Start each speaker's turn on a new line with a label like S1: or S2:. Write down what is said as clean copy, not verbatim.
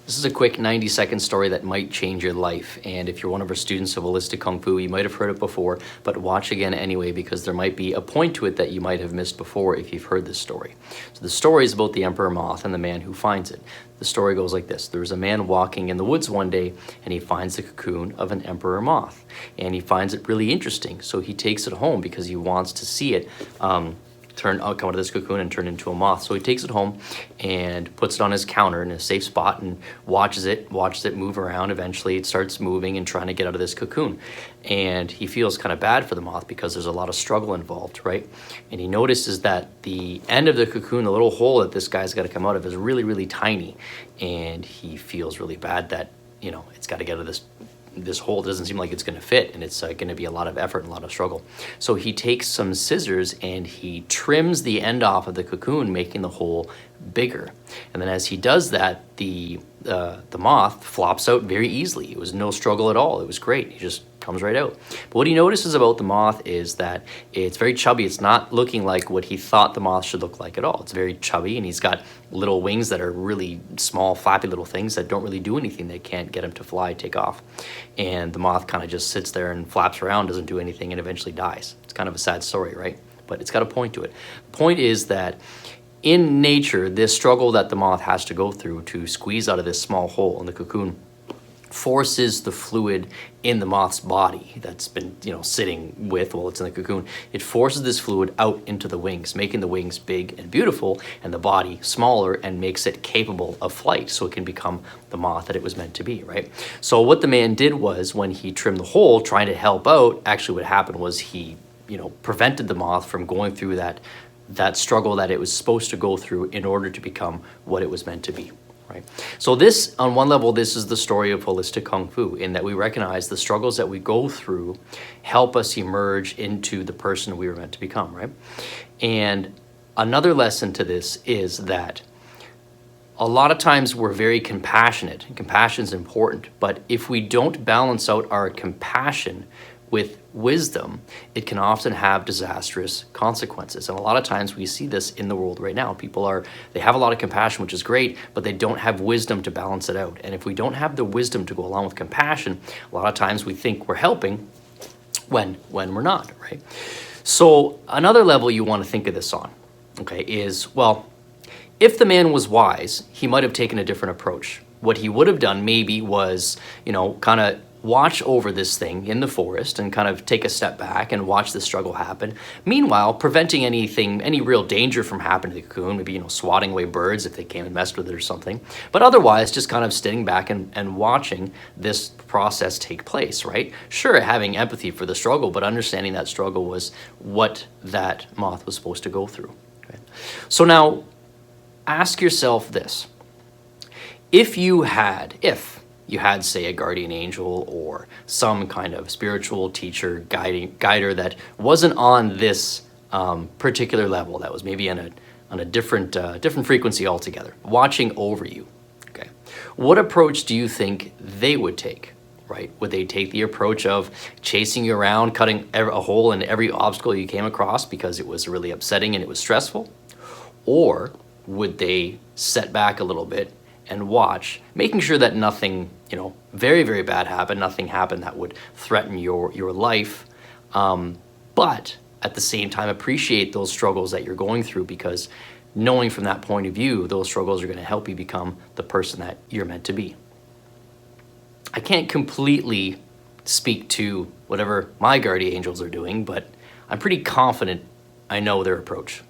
S1: This is a quick 90-second story that might change your life. And if you're one of our students of Holistic Kung Fu, you might have heard it before, but watch again anyway, because there might be a point to it that you might have missed before if you've heard this story. So the story is about the Emperor Moth and the man who finds it. The story goes like this. There was a man walking in the woods one day, and he finds the cocoon of an emperor moth. And he finds it really interesting, so he takes it home because he wants to see it come out of this cocoon and turn into a moth. So he takes it home and puts it on his counter in a safe spot and watches it move around. Eventually it starts moving and trying to get out of this cocoon. And he feels kind of bad for the moth because there's a lot of struggle involved, right? And he notices that the end of the cocoon, the little hole that this guy's got to come out of, is really, really tiny. And he feels really bad that, you know, it's got to get out of this hole. Doesn't seem like it's going to fit, and it's going to be a lot of effort and a lot of struggle. So he takes some scissors and he trims the end off of the cocoon, making the hole bigger. And then as he does that, the moth flops out very easily. It was no struggle at all. It was great. He just comes right out. But what he notices about the moth is that it's very chubby. It's not looking like what he thought the moth should look like at all. It's very chubby, and he's got little wings that are really small, flappy little things that don't really do anything. They can't get him to fly, take off. And the moth kind of just sits there and flaps around, doesn't do anything, and eventually dies. It's kind of a sad story, right? But it's got a point to it. The point is that in nature, this struggle that the moth has to go through to squeeze out of this small hole in the cocoon forces the fluid in the moth's body that's been, sitting while it's in the cocoon. It forces this fluid out into the wings, making the wings big and beautiful and the body smaller, and makes it capable of flight so it can become the moth that it was meant to be, right? So what the man did was, when he trimmed the hole trying to help out, actually what happened was he, prevented the moth from going through that struggle that it was supposed to go through in order to become what it was meant to be. Right. So this, on one level, this is the story of Holistic Kung Fu, in that we recognize the struggles that we go through help us emerge into the person we were meant to become, right? And another lesson to this is that a lot of times we're very compassionate, and compassion is important, but if we don't balance out our compassion with wisdom, it can often have disastrous consequences. And a lot of times we see this in the world right now. They have a lot of compassion, which is great, but they don't have wisdom to balance it out. And if we don't have the wisdom to go along with compassion, a lot of times we think we're helping when we're not, right? So another level you want to think of this on, okay, is, well, if the man was wise, he might have taken a different approach. What he would have done maybe was, kind of watch over this thing in the forest and kind of take a step back and watch the struggle happen. Meanwhile, preventing any real danger from happening to the cocoon, maybe, swatting away birds if they came and messed with it or something. But otherwise, just kind of sitting back and watching this process take place, right? Sure, having empathy for the struggle, but understanding that struggle was what that moth was supposed to go through. Okay? So now, ask yourself this. If you had, say, a guardian angel or some kind of spiritual teacher, guider that wasn't on this particular level, that was maybe on a different frequency altogether, watching over you, okay, what approach do you think they would take, right? Would they take the approach of chasing you around, cutting a hole in every obstacle you came across because it was really upsetting and it was stressful? Or would they set back a little bit and watch, making sure that nothing, very, very bad happened, nothing happened that would threaten your life, but at the same time appreciate those struggles that you're going through, because knowing from that point of view, those struggles are going to help you become the person that you're meant to be. I can't completely speak to whatever my guardian angels are doing, but I'm pretty confident I know their approach.